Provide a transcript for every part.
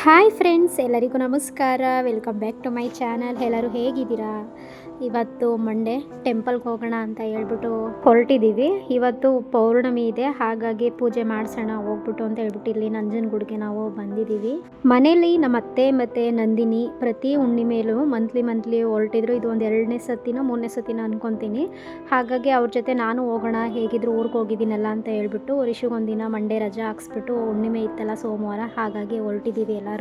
Hi friends, ಎಲ್ಲರಿಗೂ ನಮಸ್ಕಾರ. Welcome back to my channel. ಎಲ್ಲರೂ ಹೇಗಿದ್ದೀರಾ? ಇವತ್ತು ಮಂಡೇ, ಟೆಂಪಲ್ಗೆ ಹೋಗೋಣ ಅಂತ ಹೇಳ್ಬಿಟ್ಟು ಹೊರಟಿದ್ದೀವಿ. ಇವತ್ತು ಪೌರ್ಣಮಿ ಇದೆ, ಹಾಗಾಗಿ ಪೂಜೆ ಮಾಡಿಸೋಣ ಹೋಗ್ಬಿಟ್ಟು ಅಂತ ಹೇಳ್ಬಿಟ್ಟು ಇಲ್ಲಿ ನಂಜನಗೂಡಿಗೆ ನಾವು ಬಂದಿದ್ದೀವಿ. ಮನೇಲಿ ನಮ್ಮ ಅತ್ತೆ ಮತ್ತು ನಂದಿನಿ ಪ್ರತಿ ಹುಣ್ಣಿಮೆಲೂ ಮಂತ್ಲಿ ಹೊರಟಿದ್ರು. ಇದು ಒಂದು 2ನೇ ಸತಿನೋ 3ನೇ ಸತಿನೋ ಅನ್ಕೊತೀನಿ. ಹಾಗಾಗಿ ಅವ್ರ ಜೊತೆ ನಾನು ಹೋಗೋಣ, ಹೇಗಿದ್ರು ಊರಿಗೆ ಹೋಗಿದ್ದೀನಲ್ಲ ಅಂತ ಹೇಳ್ಬಿಟ್ಟು ರಿಷಿಗೊಂದಿನ ಮಂಡೇ ರಜಾ ಹಾಕ್ಸ್ಬಿಟ್ಟು ಹುಣ್ಣಿಮೆ ಇತ್ತಲ್ಲ ಸೋಮವಾರ, ಹಾಗಾಗಿ ಹೊರಟಿದ್ದೀವಿ ಎಲ್ಲರೂ.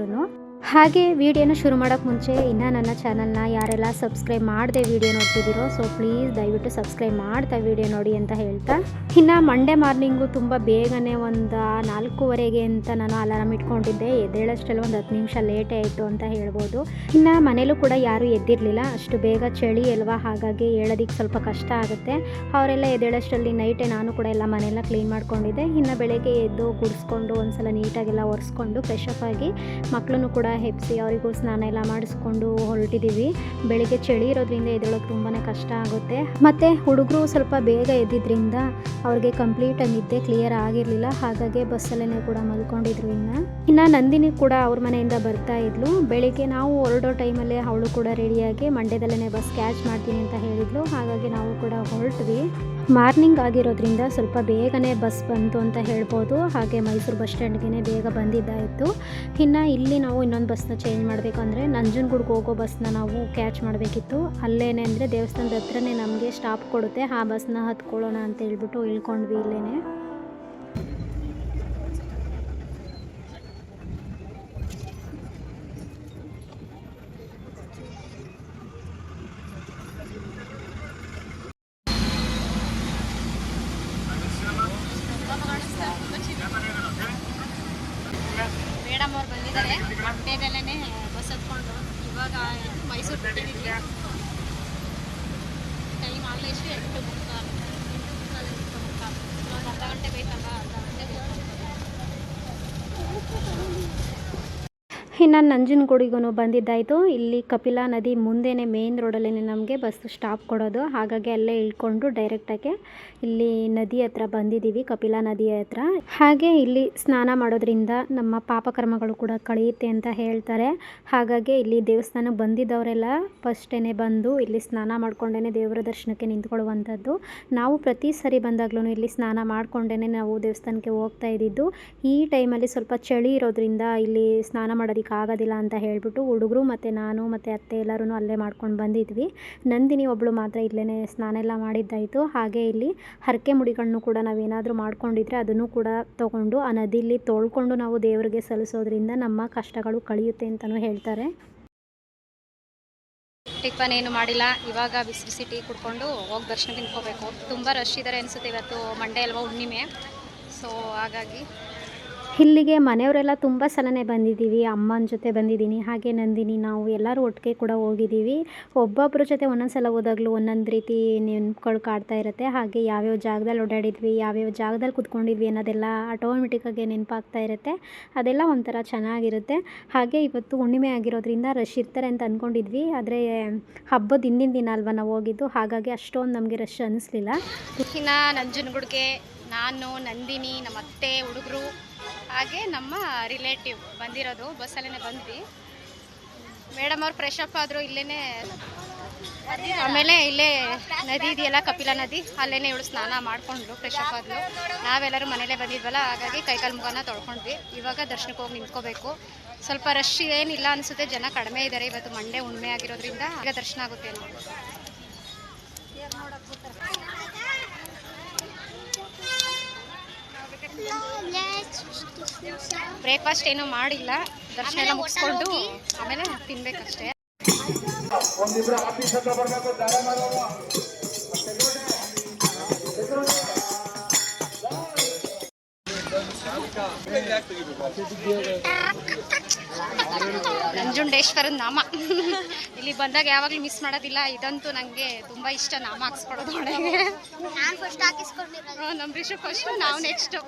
ಹಾಗೆ ವಿಡಿಯೋನ ಶುರು ಮಾಡೋಕ್ಕೆ ಮುಂಚೆ ಇನ್ನೂ ನನ್ನ ಚಾನಲ್ನ ಯಾರೆಲ್ಲ ಸಬ್ಸ್ಕ್ರೈಬ್ ಮಾಡದೆ ವಿಡಿಯೋ ನೋಡ್ತಿದ್ದೀರೋ, ಸೊ ಪ್ಲೀಸ್ ದಯವಿಟ್ಟು ಸಬ್ಸ್ಕ್ರೈಬ್ ಮಾಡ್ತಾ ವಿಡಿಯೋ ನೋಡಿ ಅಂತ ಹೇಳ್ತಾ, ಇನ್ನು ಮಂಡೇ ಮಾರ್ನಿಂಗು ತುಂಬ ಬೇಗನೆ ಒಂದು 4:15 ಅಂತ ನಾನು ಅಲಾರಾಮ್ ಇಟ್ಕೊಂಡಿದ್ದೆ. ಎದ್ದೇಳಷ್ಟೆಲ್ಲ ಒಂದು 10 ನಿಮಿಷ ಲೇಟೇ ಆಯಿತು ಅಂತ ಹೇಳ್ಬೋದು. ಇನ್ನು ಮನೇಲೂ ಕೂಡ ಯಾರೂ ಎದ್ದಿರಲಿಲ್ಲ, ಅಷ್ಟು ಬೇಗ ಚಳಿ ಅಲ್ವಾ, ಹಾಗಾಗಿ ಹೇಳೋದಕ್ಕೆ ಸ್ವಲ್ಪ ಕಷ್ಟ ಆಗುತ್ತೆ. ಅವರೆಲ್ಲ ಎದ್ದೇಳಷ್ಟರಲ್ಲಿ ನೈಟೇ ನಾನು ಕೂಡ ಎಲ್ಲ ಮನೆಯೆಲ್ಲ ಕ್ಲೀನ್ ಮಾಡ್ಕೊಂಡಿದ್ದೆ. ಇನ್ನು ಬೆಳಗ್ಗೆ ಎದ್ದು ಗುಡಿಸ್ಕೊಂಡು ಒಂದ್ಸಲ ನೀಟಾಗೆಲ್ಲ ಒರೆಸ್ಕೊಂಡು ಫ್ರೆಶ್ ಅಪ್ ಆಗಿ ಮಕ್ಕಳನ್ನು ಕೂಡ ಹೆಪ್ಸಿ ಅವರಿಗೂ ಸ್ನಾನ ಎಲ್ಲ ಮಾಡಿಸ್ಕೊಂಡು ಹೊರಟಿದ್ದೀವಿ. ಬೆಳಿಗ್ಗೆ ಚಳಿ ಇರೋದ್ರಿಂದ ಎದ್ದೇಳೋಕೆ ತುಂಬಾ ಕಷ್ಟ ಆಗುತ್ತೆ. ಮತ್ತು ಹುಡುಗರು ಸ್ವಲ್ಪ ಬೇಗ ಎದ್ದಿದ್ದರಿಂದ ಅವ್ರಿಗೆ ಕಂಪ್ಲೀಟಾಗಿ ನಿದ್ದೆ ಕ್ಲಿಯರ್ ಆಗಿರಲಿಲ್ಲ, ಹಾಗಾಗಿ ಬಸ್ಸಲ್ಲೇ ಕೂಡ ಮಲ್ಕೊಂಡಿದ್ರು. ಇನ್ನು ನಂದಿನಿ ಕೂಡ ಅವ್ರ ಮನೆಯಿಂದ ಬರ್ತಾ ಇದ್ಲು. ಬೆಳಿಗ್ಗೆ ನಾವು ಹೊರಡೋ ಟೈಮಲ್ಲೇ ಅವಳು ಕೂಡ ರೆಡಿಯಾಗಿ ಮಂಡ್ಯದಲ್ಲೇ ಬಸ್ ಕ್ಯಾಚ್ ಮಾಡ್ತೀನಿ ಅಂತ ಹೇಳಿದ್ಲು, ಹಾಗಾಗಿ ನಾವು ಕೂಡ ಹೊರಟ್ವಿ. ಮಾರ್ನಿಂಗ್ ಆಗಿರೋದ್ರಿಂದ ಸ್ವಲ್ಪ ಬೇಗನೆ ಬಸ್ ಬಂತು ಅಂತ ಹೇಳ್ಬೋದು. ಹಾಗೆ ಮೈಸೂರು ಬಸ್ ಸ್ಟ್ಯಾಂಡ್ಗೆ ಬೇಗ ಬಂದಿದ್ದಾಯಿತು. ಇನ್ನು ಇಲ್ಲಿ ನಾವು ಇನ್ನೊಂದು ಬಸ್ನ ಚೇಂಜ್ ಮಾಡಬೇಕಂದ್ರೆ ನಂಜನಗೂಡಿಗೆ ಹೋಗೋ ಬಸ್ನ ನಾವು ಕ್ಯಾಚ್ ಮಾಡಬೇಕಿತ್ತು. ಅಲ್ಲೇನೆ ಅಂದರೆ ದೇವಸ್ಥಾನದ ಹತ್ರನೇ ನಮಗೆ ಸ್ಟಾಪ್ ಕೊಡುತ್ತೆ, ಆ ಬಸ್ನ ಹತ್ಕೊಳ್ಳೋಣ ಅಂತ ಹೇಳ್ಬಿಟ್ಟು ಇಳ್ಕೊಂಡ್ವಿ ಇಲ್ಲೇನೆ. ಮೇಡಮ್ ಅವ್ರು ಬಂದಿದ್ದಾರೆ, ಮಂಡ್ಯದಲ್ಲೇ ಬಸ್ ಹತ್ಕೊಂಡು ಇವಾಗ ಮೈಸೂರು ಬಿಟ್ಟಿದ್ದೀವಿ. ಟೈಮ್ ಆಗಲೇ ಎಷ್ಟು 8:30 ಒಂದು ಅರ್ಧ ಗಂಟೆ ಬೇಕಲ್ಲ, ಅರ್ಧ ಗಂಟೆ ಬೇಕು. ಇನ್ನು ನಂಜನಗೂಡಿಗೂ ಬಂದಿದ್ದಾಯಿತು. ಇಲ್ಲಿ ಕಪಿಲಾ ನದಿ ಮುಂದೆನೇ ಮೇನ್ ರೋಡಲ್ಲೇ ನಮಗೆ ಬಸ್ ಸ್ಟಾಪ್ ಕೊಡೋದು, ಹಾಗಾಗಿ ಅಲ್ಲೇ ಇಳ್ಕೊಂಡು ಡೈರೆಕ್ಟಾಗಿ ಇಲ್ಲಿ ನದಿ ಹತ್ರ ಬಂದಿದ್ದೀವಿ, ಕಪಿಲಾ ನದಿಯ ಹತ್ರ. ಹಾಗೆ ಇಲ್ಲಿ ಸ್ನಾನ ಮಾಡೋದ್ರಿಂದ ನಮ್ಮ ಪಾಪಕರ್ಮಗಳು ಕೂಡ ಕಳೆಯುತ್ತೆ ಅಂತ ಹೇಳ್ತಾರೆ. ಹಾಗಾಗಿ ಇಲ್ಲಿ ದೇವಸ್ಥಾನಕ್ಕೆ ಬಂದಿದ್ದವರೆಲ್ಲ ಫಸ್ಟೇ ಬಂದು ಇಲ್ಲಿ ಸ್ನಾನ ಮಾಡ್ಕೊಂಡೇ ದೇವರ ದರ್ಶನಕ್ಕೆ ನಿಂತ್ಕೊಳ್ಳುವಂಥದ್ದು. ನಾವು ಪ್ರತಿ ಸರಿ ಬಂದಾಗ್ಲೂ ಇಲ್ಲಿ ಸ್ನಾನ ಮಾಡ್ಕೊಂಡೇ ನಾವು ದೇವಸ್ಥಾನಕ್ಕೆ ಹೋಗ್ತಾ ಇದ್ದಿದ್ದು. ಈ ಟೈಮಲ್ಲಿ ಸ್ವಲ್ಪ ಚಳಿ ಇರೋದ್ರಿಂದ ಇಲ್ಲಿ ಸ್ನಾನ ಮಾಡೋದಕ್ಕೆ ಆಗೋದಿಲ್ಲ ಅಂತ ಹೇಳ್ಬಿಟ್ಟು ಹುಡುಗರು ಮತ್ತು ನಾನು ಮತ್ತು ಅತ್ತೆ ಎಲ್ಲರೂ ಅಲ್ಲೇ ಮಾಡ್ಕೊಂಡು ಬಂದಿದ್ವಿ. ನಂದಿನಿ ಒಬ್ಬಳು ಮಾತ್ರ ಇಲ್ಲೇ ಸ್ನಾನ ಎಲ್ಲ ಮಾಡಿದ್ದಾಯಿತು. ಹಾಗೆ ಇಲ್ಲಿ ಹರಕೆ ಮುಡಿಗಳನ್ನು ಕೂಡ ನಾವೇನಾದರೂ ಮಾಡ್ಕೊಂಡಿದ್ರೆ ಅದನ್ನು ಕೂಡ ತೊಗೊಂಡು ಆ ನದಿಯಲ್ಲಿ ತೊಳ್ಕೊಂಡು ನಾವು ದೇವರಿಗೆ ಸಲ್ಲಿಸೋದ್ರಿಂದ ನಮ್ಮ ಕಷ್ಟಗಳು ಕಳೆಯುತ್ತೆ ಅಂತಲೂ ಹೇಳ್ತಾರೆ. ಟಿಫನ್ ಏನು ಮಾಡಿಲ್ಲ, ಇವಾಗ ಬಿಸಿ ಬಿಸಿ ಟೀ ಕುಡ್ಕೊಂಡು ಹೋಗಿ ದರ್ಶನ ತಿನ್ಕೋಬೇಕು. ತುಂಬ ರಶ್ ಇದ್ದಾರೆ ಅನಿಸುತ್ತೆ, ಇವತ್ತು ಮಂಡೇ ಅಲ್ವಾ ಹುಣ್ಣಿಮೆ, ಸೊ ಹಾಗಾಗಿ ಇಲ್ಲಿಗೆ ಮನೆಯವರೆಲ್ಲ ತುಂಬ ಸಲನೇ ಬಂದಿದ್ದೀವಿ. ಅಮ್ಮನ ಜೊತೆ ಬಂದಿದ್ದೀನಿ, ಹಾಗೆ ನಂದಿನಿ ನಾವು ಎಲ್ಲರೂ ಒಟ್ಟಿಗೆ ಕೂಡ ಹೋಗಿದ್ದೀವಿ. ಒಬ್ಬೊಬ್ಬರ ಜೊತೆ ಒಂದೊಂದು ಸಲ ಹೋದಾಗಲೂ ಒಂದೊಂದು ರೀತಿ ನೆನ್ಪುಗಳು ಕಾಡ್ತಾ ಇರುತ್ತೆ. ಹಾಗೆ ಯಾವ್ಯಾವ ಜಾಗದಲ್ಲಿ ಓಡಾಡಿದ್ವಿ, ಯಾವ್ಯಾವ ಜಾಗದಲ್ಲಿ ಕೂತ್ಕೊಂಡಿದ್ವಿ ಅನ್ನೋದೆಲ್ಲ ಆಟೋಮೆಟಿಕ್ಕಾಗಿ ನೆನಪಾಗ್ತಾ ಇರುತ್ತೆ. ಅದೆಲ್ಲ ಒಂಥರ ಚೆನ್ನಾಗಿರುತ್ತೆ. ಹಾಗೆ ಇವತ್ತು ಹುಣ್ಣಿಮೆ ಆಗಿರೋದ್ರಿಂದ ರಶ್ ಇರ್ತಾರೆ ಅಂತ ಅಂದ್ಕೊಂಡಿದ್ವಿ, ಆದರೆ ಹಬ್ಬದ ಹಿಂದಿನ ದಿನ ಅಲ್ವಾ ನಾವು ಹೋಗಿದ್ದು, ಹಾಗಾಗಿ ಅಷ್ಟೊಂದು ನಮಗೆ ರಶ್ ಅನ್ನಿಸ್ಲಿಲ್ಲ. ಇನ್ನು ನಂಜನಗೂಡಿಗೆ ನಾನು, ನಂದಿನಿ, ನಮ್ಮ ಅತ್ತೆ, ಹುಡುಗರು ಹಾಗೆ ನಮ್ಮ ರಿಲೇಟಿವ್ ಬಂದಿರೋದು. ಬಸ್ಸಲ್ಲೇ ಬಂದ್ವಿ. ಮೇಡಮ್ ಅವ್ರು ಫ್ರೆಶ್ ಅಪ್ ಆದರು ಇಲ್ಲೇ. ಆಮೇಲೆ ಇಲ್ಲೇ ನದಿ ಇದೆಯಲ್ಲ, ಕಪಿಲಾ ನದಿ, ಅಲ್ಲೇ ಇವಳು ಸ್ನಾನ ಮಾಡಿಕೊಂಡು ಫ್ರೆಶ್ ಅಪ್ ಆದಳು. ನಾವೆಲ್ಲರೂ ಮನೇಲೇ ಬಂದಿದ್ವಲ್ಲ, ಹಾಗಾಗಿ ಕೈಕಾಲು ಮುಖನ ತೊಳ್ಕೊಂಡ್ವಿ. ಇವಾಗ ದರ್ಶನಕ್ಕೆ ಹೋಗಿ ನಿಂತ್ಕೋಬೇಕು. ಸ್ವಲ್ಪ ರಶ್ ಏನಿಲ್ಲ ಅನಿಸುತ್ತೆ, ಜನ ಕಡಿಮೆ ಇದ್ದಾರೆ. ಇವತ್ತು ಮಂಡೇ ಹುಣ್ಣಿಮೆ ಆಗಿರೋದ್ರಿಂದ ಈಗ ದರ್ಶನ ಆಗುತ್ತೆ. ಬ್ರೇಕ್ಫಾಸ್ಟ್ ಏನೂ ಮಾಡಿಲ್ಲ, ದರ್ಶನ ಎಲ್ಲ ಮುಗಿಸ್ಕೊಂಡು ಆಮೇಲೆ ತಿನ್ಬೇಕಷ್ಟೇ. ನಂಜುಂಡೇಶ್ವರನ ನಾಮ ಇಲ್ಲಿ ಬಂದಾಗ ಯಾವಾಗಲೂ ಮಿಸ್ ಮಾಡೋದಿಲ್ಲ. ಇದಂತೂ ನನಗೆ ತುಂಬ ಇಷ್ಟ, ನಾಮ ಹಾಕ್ಸ್ಕೊಡೋದು ಒಳಗೆ. ನಮ್ಮ ರಿಷು ಫಸ್ಟು, ನಾವು next.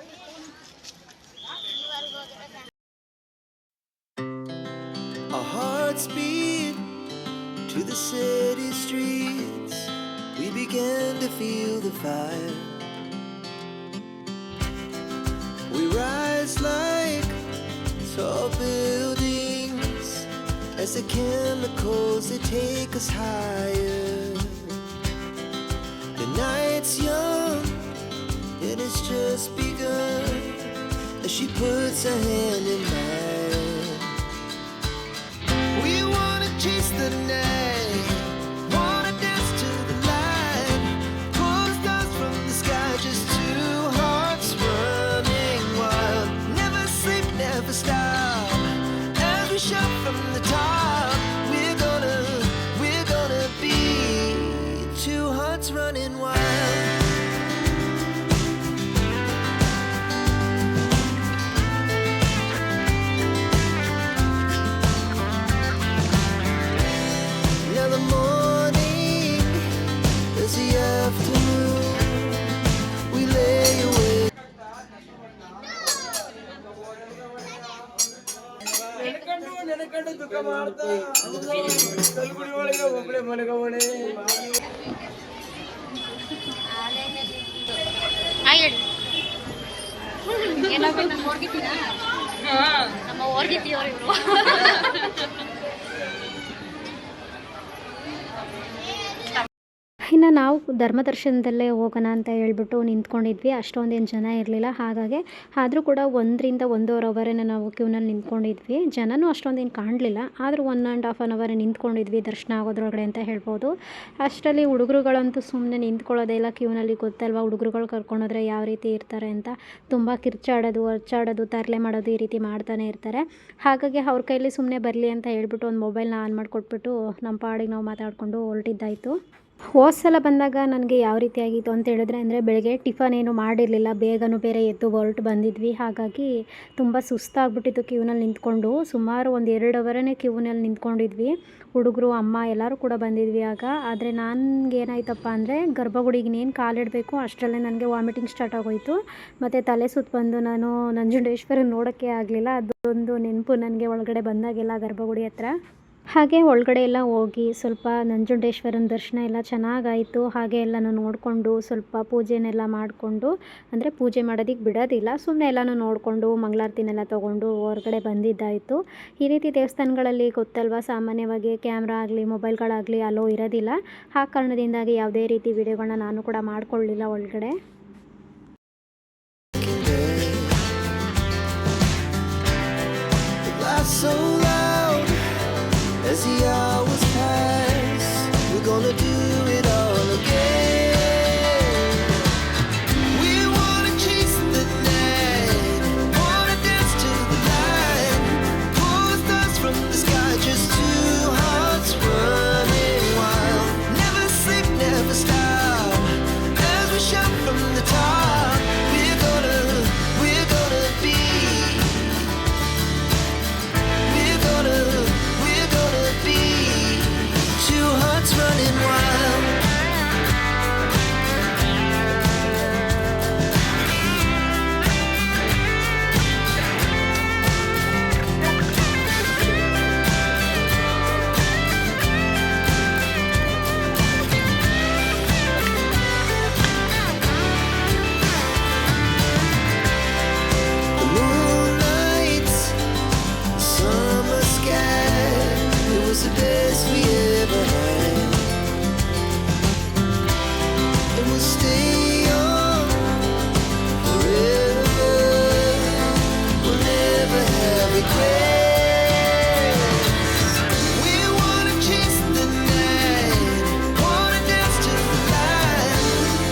Our hearts beat to the city streets. We began to feel the fire. We rise like tall buildings. as the chemicals they take us higher. The night's young and it's just begun as she puts her hand in mine. We wanna chase the night, wanna dance to the light, pull the stars from the sky, just two hearts running wild. Never sleep, never stop, as we shout from the top. We're gonna be two hearts running wild. Now the morning is the afternoon. We lay awake. ನೆನಕಂಡು ದುಃಖ ಮಾಡ್ತಾ ಕಲ್ಗುಡಿ ಒಳಗೆ ಒಬ್ಬಳೆ ಮಲಗವಣೆ. ನಮ್ಮ ಓರ್ಗಿತಿಯವರು ಇವರು. ಇನ್ನು ನಾವು ಧರ್ಮದರ್ಶನದಲ್ಲೇ ಹೋಗೋಣ ಅಂತ ಹೇಳ್ಬಿಟ್ಟು ನಿಂತ್ಕೊಂಡಿದ್ವಿ. ಅಷ್ಟೊಂದೇನು ಜನ ಇರಲಿಲ್ಲ, ಹಾಗಾಗಿ ಆದರೂ ಕೂಡ 1ರಿಂದ 1.5 ಅವರೇ ನಾವು ಕ್ಯೂನಲ್ಲಿ ನಿಂತ್ಕೊಂಡಿದ್ವಿ. ಜನನೂ ಅಷ್ಟೊಂದೇನು ಕಾಣಲಿಲ್ಲ, ಆದರೂ 1.5 ಅವರ್ ನಿಂತ್ಕೊಂಡಿದ್ವಿ ದರ್ಶನ ಆಗೋದ್ರೊಳಗಡೆ ಅಂತ ಹೇಳ್ಬೋದು. ಅಷ್ಟರಲ್ಲಿ ಹುಡುಗರುಗಳಂತೂ ಸುಮ್ಮನೆ ನಿಂತ್ಕೊಳ್ಳೋದೇ ಇಲ್ಲ ಕ್ಯೂನಲ್ಲಿ. ಗೊತ್ತಲ್ವ ಹುಡುಗರುಗಳು ಕರ್ಕೊಂಡೋದ್ರೆ ಯಾವ ರೀತಿ ಇರ್ತಾರೆ ಅಂತ. ತುಂಬ ಕಿರ್ಚಾಡೋದು, ಅರ್ಚಾಡೋದು, ತರಲೆ ಮಾಡೋದು ಈ ರೀತಿ ಮಾಡ್ತಾನೆ ಇರ್ತಾರೆ. ಹಾಗಾಗಿ ಅವ್ರ ಕೈಲಿ ಸುಮ್ಮನೆ ಬರಲಿ ಅಂತ ಹೇಳ್ಬಿಟ್ಟು ಒಂದು ಮೊಬೈಲ್ನ ಆನ್ ಮಾಡಿಕೊಟ್ಬಿಟ್ಟು ನಮ್ಮ ಪಾಡಿಗೆ ನಾವು ಮಾತಾಡಿಕೊಂಡು ಹೊರಟಿದ್ದಾಯಿತು. ಹೋದ ಸಲ ಬಂದಾಗ ನನಗೆ ಯಾವ ರೀತಿ ಆಗಿತ್ತು ಅಂತ ಹೇಳಿದ್ರೆ ಅಂದರೆ ಬೆಳಗ್ಗೆ ಟಿಫನ್ ಏನು ಮಾಡಿರಲಿಲ್ಲ, ಬೇಗನೂ ಬೇರೆ ಎದ್ದು ಹೊರಟು ಬಂದಿದ್ವಿ. ಹಾಗಾಗಿ ತುಂಬ ಸುಸ್ತಾಗ್ಬಿಟ್ಟಿತ್ತು ಕ್ಯೂನಲ್ಲಿ ನಿಂತ್ಕೊಂಡು. ಸುಮಾರು 1-2 ಅವರೇ ಕ್ಯೂನಲ್ಲಿ ನಿಂತ್ಕೊಂಡಿದ್ವಿ. ಹುಡುಗರು, ಅಮ್ಮ ಎಲ್ಲರೂ ಕೂಡ ಬಂದಿದ್ವಿ ಆಗ. ಆದರೆ ನನಗೇನಾಯ್ತಪ್ಪ ಅಂದರೆ ಗರ್ಭಗುಡಿಗೆ ಇನ್ನೇನು ಕಾಲಿಡಬೇಕು ಅಷ್ಟರಲ್ಲೇ ನನಗೆ ವಾಮಿಟಿಂಗ್ ಸ್ಟಾರ್ಟ್ ಆಗೋಯಿತು. ಮತ್ತು ತಲೆ ಸುತ್ತ ಬಂದು ನಾನು ನಂಜುಂಡೇಶ್ವರನ ನೋಡೋಕ್ಕೆ ಆಗಲಿಲ್ಲ. ಅದೊಂದು ನೆನಪು ನನಗೆ ಒಳಗಡೆ ಬಂದಾಗೆಲ್ಲ ಗರ್ಭಗುಡಿ ಹತ್ರ. ಹಾಗೆ ಒಳಗಡೆ ಎಲ್ಲ ಹೋಗಿ ಸ್ವಲ್ಪ ನಂಜುಂಡೇಶ್ವರನ ದರ್ಶನ ಎಲ್ಲ ಚೆನ್ನಾಗಾಯಿತು. ಹಾಗೆ ಎಲ್ಲನೂ ನೋಡಿಕೊಂಡು ಸ್ವಲ್ಪ ಪೂಜೆನೆಲ್ಲ ಮಾಡಿಕೊಂಡು, ಅಂದರೆ ಪೂಜೆ ಮಾಡೋದಕ್ಕೆ ಬಿಡೋದಿಲ್ಲ, ಸುಮ್ಮನೆ ಎಲ್ಲನೂ ನೋಡಿಕೊಂಡು ಮಂಗಳಾರತಿನೆಲ್ಲ ತೊಗೊಂಡು ಹೊರಗಡೆ ಬಂದಿದ್ದಾಯಿತು. ಈ ರೀತಿ ದೇವಸ್ಥಾನಗಳಲ್ಲಿ ಗೊತ್ತಲ್ವ, ಸಾಮಾನ್ಯವಾಗಿ ಕ್ಯಾಮ್ರಾ ಆಗಲಿ ಮೊಬೈಲ್ಗಳಾಗಲಿ ಅಲೋ ಇರೋದಿಲ್ಲ. ಆ ಕಾರಣದಿಂದಾಗಿ ಯಾವುದೇ ರೀತಿ ವಿಡಿಯೋಗಳನ್ನ ನಾನು ಕೂಡ ಮಾಡ್ಕೊಳ್ಳಿಲ್ಲ ಒಳಗಡೆ. So loud as the hours pass, we're gonna do it all again. We wanna chase the night, wanna dance to the light, pull the stars from the sky, just two hearts running wild. Never sleep, never stop, as we shout from the top. We're gonna be. We're gonna be two hearts running wild. The moonlight, summer sky, it was the best we ever had. And we'll stay young forever, we'll never have regrets. We wanna chase the night, wanna dance to the light,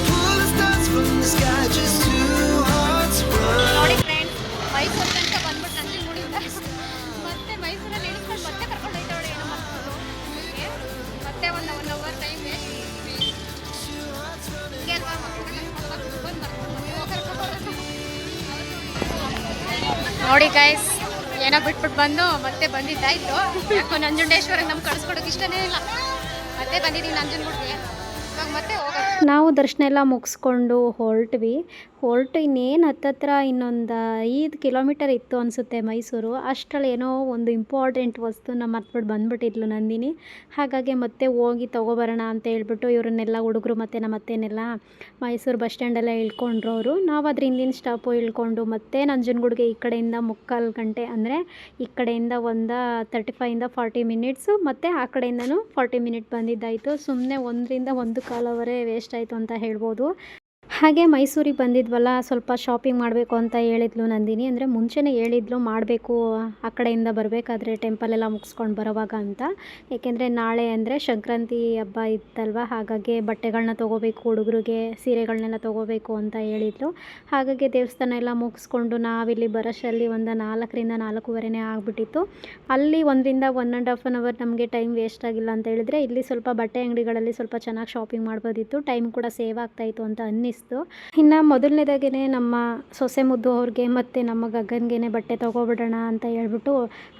pull the stars from the sky, just two hearts run. ನೋಡಿ friends, Mysuru ತನಕ ಬಂದ್ಬಿಟ್ಟು ನಂಜನಗೂಡಿಂದ ಮತ್ತೆ ಮೈಸೂರಲ್ಲಿ ಇಳಿಸ್ಕೊಂಡು ಮತ್ತೆ ಕರ್ಕೊಂಡು ಹೋಯ್ತವಳೆ ಏನೋ ಮಕ್ಕಳು. ಮತ್ತೆ 1 ಅವರ್ ಟೈಮ್ ವೇಸ್ಟ್. ಹಿಂಗೆ ಅಲ್ವಾ ನೋಡಿ ಗೈಸ್, ಏನೋ ಬಿಟ್ಬಿಟ್ಟು ಬಂದು ಮತ್ತೆ ಬಂದಿದ್ದಾಯ್ತು. ಯಾಕೋ ನಂಜುಂಡೇಶ್ವರಿಗೆ ನಮ್ಗೆ ಕಳಿಸ್ಕೊಡೋಕೆ ಇಷ್ಟನೇ ಇಲ್ಲ. ಮತ್ತೆ ಬಂದಿದ್ದೀವಿ ನಂಜನಗೂಡಿಗೆ. ಇವಾಗ ಮತ್ತೆ ಹೋಗೋದು. ನಾವು ದರ್ಶನ ಎಲ್ಲ ಮುಗಿಸ್ಕೊಂಡು ಹೊರಟು ಇನ್ನೇನು ಹತ್ತತ್ರ ಇನ್ನೊಂದು 5 ಕಿಲೋಮೀಟರ್ ಇತ್ತು ಅನಿಸುತ್ತೆ ಮೈಸೂರು. ಅಷ್ಟರಲ್ಲಿ ಏನೋ ಒಂದು ಇಂಪಾರ್ಟೆಂಟ್ ವಸ್ತುನ ಮರ್ತ್ಬಿಟ್ಟು ಬಂದುಬಿಟ್ಟಿದ್ಲು ನಂದಿನಿ. ಹಾಗಾಗಿ ಮತ್ತೆ ಹೋಗಿ ತೊಗೊಬರೋಣ ಅಂತ ಹೇಳ್ಬಿಟ್ಟು ಇವರನ್ನೆಲ್ಲ ಹುಡುಗರು ಮತ್ತು ನಮ್ಮ ಅತ್ತೆನೆಲ್ಲ ಮೈಸೂರು ಬಸ್ ಸ್ಟ್ಯಾಂಡಲ್ಲೇ ಇಳ್ಕೊಂಡ್ರು ಅವರು. ನಾವು ಅದ್ರ ಹಿಂದಿನ ಸ್ಟಾಪು ಇಳ್ಕೊಂಡು ಮತ್ತೆ ನಂಜನಗೂಡಿಗೆ ಈ ಕಡೆಯಿಂದ 3/4 ಗಂಟೆ ಅಂದರೆ ಈ ಕಡೆಯಿಂದ ಒಂದು 35ಇಂದ 40 ಮಿನಿಟ್ಸು ಮತ್ತು ಆ ಕಡೆಯಿಂದನೂ 40 ಮಿನಿಟ್ ಬಂದಿದ್ದಾಯಿತು. ಸುಮ್ಮನೆ 1ರಿಂದ 1 ಕಾಲ್ ವೇಸ್ಟ್ ಆಯಿತು ಅಂತ ಹೇಳ್ಬೋದು. ಹಾಗೆ ಮೈಸೂರಿಗೆ ಬಂದಿದ್ವಲ್ಲ, ಸ್ವಲ್ಪ ಶಾಪಿಂಗ್ ಮಾಡಬೇಕು ಅಂತ ಹೇಳಿದ್ಲು ನಂದಿನಿ. ಅಂದರೆ ಮುಂಚೆನೇ ಹೇಳಿದ್ಲು ಮಾಡಬೇಕು ಆ ಕಡೆಯಿಂದ ಬರಬೇಕಾದ್ರೆ ಟೆಂಪಲೆಲ್ಲ ಮುಗಿಸ್ಕೊಂಡು ಬರೋವಾಗ ಅಂತ. ಏಕೆಂದರೆ ನಾಳೆ ಅಂದರೆ ಸಂಕ್ರಾಂತಿ ಹಬ್ಬ ಇತ್ತಲ್ವ, ಹಾಗಾಗಿ ಬಟ್ಟೆಗಳನ್ನ ತೊಗೋಬೇಕು, ಹುಡುಗರಿಗೆ ಸೀರೆಗಳನ್ನೆಲ್ಲ ತೊಗೋಬೇಕು ಅಂತ ಹೇಳಿದ್ಲು. ಹಾಗಾಗಿ ದೇವಸ್ಥಾನ ಎಲ್ಲ ಮುಗಿಸ್ಕೊಂಡು ನಾವಿಲ್ಲಿ ಬರೋಷ್ಟರಲ್ಲಿ ಒಂದು 4ರಿಂದ 4:15 ಆಗಿಬಿಟ್ಟಿತ್ತು. ಅಲ್ಲಿ 1ರಿಂದ 1.5 ಅವರ್ ನಮಗೆ ಟೈಮ್ ವೇಸ್ಟ್ ಆಗಿಲ್ಲ ಅಂತ ಹೇಳಿದ್ರೆ, ಇಲ್ಲಿ ಸ್ವಲ್ಪ ಬಟ್ಟೆ ಅಂಗಡಿಗಳಲ್ಲಿ ಸ್ವಲ್ಪ ಚೆನ್ನಾಗಿ ಶಾಪಿಂಗ್ ಮಾಡ್ಬೋದಿತ್ತು, ಟೈಮ್ ಕೂಡ ಸೇವ್ ಆಗ್ತಾಯಿತ್ತು ಅಂತ ಅನ್ನಿಸ್ತು. ಇನ್ನು ಮೊದಲನೇದಾಗೇ ನಮ್ಮ ಸೊಸೆ ಮುದ್ದು ಅವ್ರಿಗೆ ಮತ್ತು ನಮ್ಮ ಗಗನ್ಗೆ ಬಟ್ಟೆ ತೊಗೊಬಿಡೋಣ ಅಂತ ಹೇಳ್ಬಿಟ್ಟು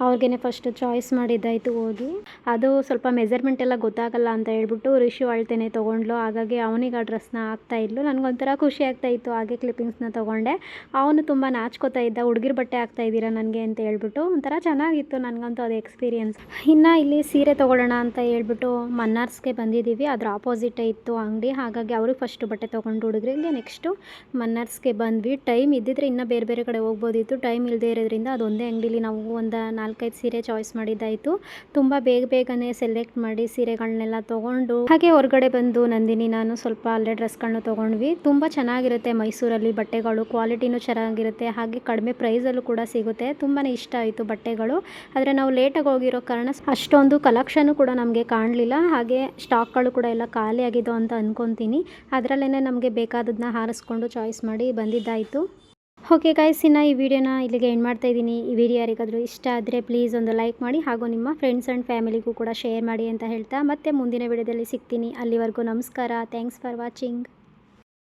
ಅವ್ರಿಗೇ ಫಸ್ಟ್ ಚಾಯ್ಸ್ ಮಾಡಿದ್ದಾಯಿತು ಹೋಗಿ. ಅದು ಸ್ವಲ್ಪ ಮೆಜರ್ಮೆಂಟ್ ಎಲ್ಲ ಗೊತ್ತಾಗಲ್ಲ ಅಂತ ಹೇಳ್ಬಿಟ್ಟು ರಿಷು ಅಳ್ತೇನೆ ತೊಗೊಂಡ್ಲು. ಹಾಗಾಗಿ ಅವನಿಗೆ ಆ ಡ್ರೆಸ್ನ ಹಾಕ್ತಾಯಿದ್ಲು. ನನಗೊಂಥರ ಖುಷಿ ಆಗ್ತಾಯಿತ್ತು. ಹಾಗೆ ಕ್ಲಿಪ್ಪಿಂಗ್ಸ್ನ ತೊಗೊಂಡೆ. ಅವನು ತುಂಬ ನಾಚ್ಕೋತಾ ಇದ್ದ, ಹುಡುಗಿರ್ ಬಟ್ಟೆ ಹಾಕ್ತಾಯಿದ್ದೀರಾ ನನಗೆ ಅಂತ ಹೇಳ್ಬಿಟ್ಟು. ಒಂಥರ ಚೆನ್ನಾಗಿತ್ತು ನನಗಂತೂ ಅದು ಎಕ್ಸ್ಪೀರಿಯನ್ಸ್. ಇನ್ನು ಇಲ್ಲಿ ಸೀರೆ ತೊಗೊಳ್ಳೋಣ ಅಂತ ಹೇಳ್ಬಿಟ್ಟು ಮನ್ನಾರ್ಸ್ಗೆ ಬಂದಿದ್ದೀವಿ. ಅದ್ರ ಆಪೋಸಿಟೇ ಇತ್ತು ಅಂಗಡಿ. ಹಾಗಾಗಿ ಅವ್ರಿಗೆ ಫಸ್ಟು ಬಟ್ಟೆ ತೊಗೊಂಡು ಹುಡುಗರಿಗೆ ನೆಕ್ಸ್ಟು ಮನ್ನಾರ್ಸ್ಗೆ ಬಂದ್ವಿ. ಟೈಮ್ ಇದ್ದಿದ್ರೆ ಇನ್ನೂ ಬೇರೆ ಬೇರೆ ಕಡೆ ಹೋಗ್ಬೋದಿತ್ತು. ಟೈಮ್ ಇಲ್ಲದೆ ಇರೋದ್ರಿಂದ ಅದೊಂದೇ ಅಂಗಡಿಲಿ ನಾವು ಒಂದು 4-5 ಸೀರೆ ಚಾಯ್ಸ್ ಮಾಡಿದ್ದಾಯಿತು. ತುಂಬ ಬೇಗನೆ ಸೆಲೆಕ್ಟ್ ಮಾಡಿ ಸೀರೆಗಳನ್ನೆಲ್ಲ ತೊಗೊಂಡು ಹಾಗೆ ಹೊರಗಡೆ ಬಂದು ನಂದಿನಿ ನಾನು ಸ್ವಲ್ಪ ಅಲ್ಲೇ ಡ್ರೆಸ್ಗಳನ್ನ ತೊಗೊಂಡ್ವಿ. ತುಂಬ ಚೆನ್ನಾಗಿರುತ್ತೆ ಮೈಸೂರಲ್ಲಿ ಬಟ್ಟೆಗಳು, ಕ್ವಾಲಿಟಿನೂ ಚೆನ್ನಾಗಿರುತ್ತೆ, ಹಾಗೆ ಕಡಿಮೆ ಪ್ರೈಸಲ್ಲೂ ಕೂಡ ಸಿಗುತ್ತೆ. ತುಂಬಾ ಇಷ್ಟ ಆಯಿತು ಬಟ್ಟೆಗಳು. ಆದರೆ ನಾವು ಲೇಟಾಗಿ ಹೋಗಿರೋ ಕಾರಣ ಅಷ್ಟೊಂದು ಕಲೆಕ್ಷನ್ನು ಕೂಡ ನಮಗೆ ಕಾಣಲಿಲ್ಲ. ಹಾಗೆ ಸ್ಟಾಕ್ಗಳು ಕೂಡ ಎಲ್ಲ ಖಾಲಿ ಆಗಿದ್ದು ಅಂತ ಅಂದ್ಕೊತೀನಿ. ಅದರಲ್ಲೇ ನಮಗೆ ಬೇಕಾದದನ್ನ ಹಾರಿಸ್ಕೊಂಡು ಚಾಯ್ಸ್ ಮಾಡಿ ಬಂದಿದ್ದಾಯಿತು. ಓಕೆ ಗೈಸ್, ಇನ್ನು ಈ ವಿಡಿಯೋನ ಇಲ್ಲಿಗೆ ಎಂಡ್ ಮಾಡ್ತಾ ಇದ್ದೀನಿ. ಈ ವಿಡಿಯೋ ಯಾರಿಗಾದರೂ ಇಷ್ಟ ಆದರೆ ಪ್ಲೀಸ್ ಒಂದು ಲೈಕ್ ಮಾಡಿ, ಹಾಗೂ ನಿಮ್ಮ ಫ್ರೆಂಡ್ಸ್ ಆ್ಯಂಡ್ ಫ್ಯಾಮಿಲಿಗೂ ಕೂಡ ಶೇರ್ ಮಾಡಿ ಅಂತ ಹೇಳ್ತಾ ಮತ್ತೆ ಮುಂದಿನ ವಿಡಿಯೋದಲ್ಲಿ ಸಿಗ್ತೀನಿ. ಅಲ್ಲಿವರೆಗೂ ನಮಸ್ಕಾರ. Thanks for watching.